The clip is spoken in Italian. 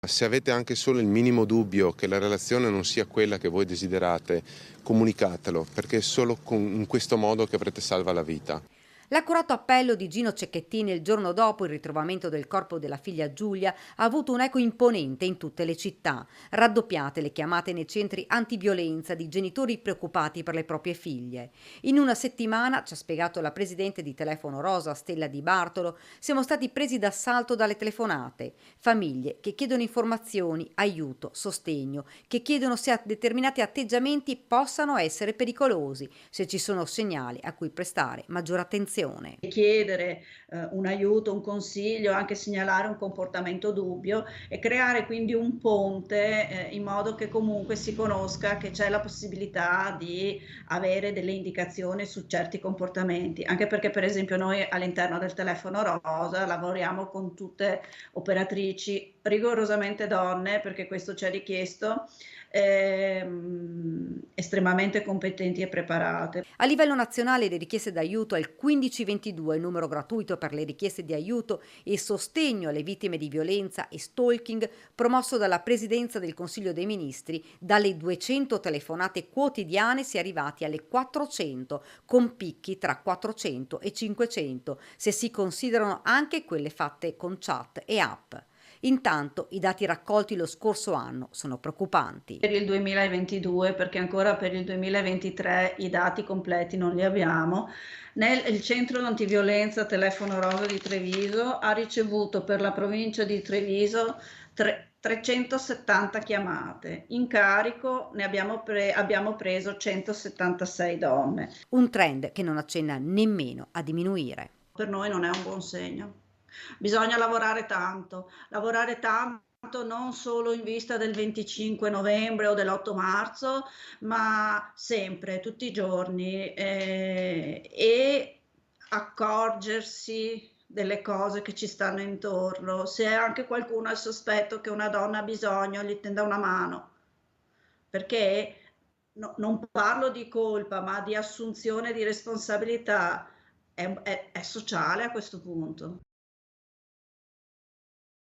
Se avete anche solo il minimo dubbio che la relazione non sia quella che voi desiderate, comunicatelo, perché è solo in questo modo che avrete salva la vita. L'accurato appello di Gino Cecchettini il giorno dopo il ritrovamento del corpo della figlia Giulia ha avuto un eco imponente in tutte le città. Raddoppiate le chiamate nei centri antiviolenza di genitori preoccupati per le proprie figlie. In una settimana, ci ha spiegato la presidente di Telefono Rosa Stella Di Bartolo, siamo stati presi d'assalto dalle telefonate. Famiglie che chiedono informazioni, aiuto, sostegno, che chiedono se determinati atteggiamenti possano essere pericolosi, se ci sono segnali a cui prestare maggiore attenzione. Chiedere, un aiuto, un consiglio, anche segnalare un comportamento dubbio e creare quindi un ponte, in modo che comunque si conosca che c'è la possibilità di avere delle indicazioni su certi comportamenti. Anche perché per esempio noi all'interno del Telefono Rosa lavoriamo con tutte operatrici rigorosamente donne, perché questo ci è richiesto, estremamente competenti e preparate. A livello nazionale le richieste d'aiuto al 1522, il numero gratuito per le richieste di aiuto e sostegno alle vittime di violenza e stalking, promosso dalla Presidenza del Consiglio dei Ministri. Dalle 200 telefonate quotidiane si è arrivati alle 400, con picchi tra 400 e 500, se si considerano anche quelle fatte con chat e app. Intanto i dati raccolti lo scorso anno sono preoccupanti. Per il 2022, perché ancora per il 2023 i dati completi non li abbiamo. Il centro antiviolenza Telefono Rosa di Treviso ha ricevuto per la provincia di Treviso 370 chiamate. In carico ne abbiamo preso 176 donne. Un trend che non accenna nemmeno a diminuire. Per noi non è un buon segno. Bisogna lavorare tanto non solo in vista del 25 novembre o dell'8 marzo, ma sempre, tutti i giorni, e accorgersi delle cose che ci stanno intorno. Se anche qualcuno ha il sospetto che una donna ha bisogno, gli tenda una mano, perché non parlo di colpa, ma di assunzione di responsabilità, è sociale a questo punto.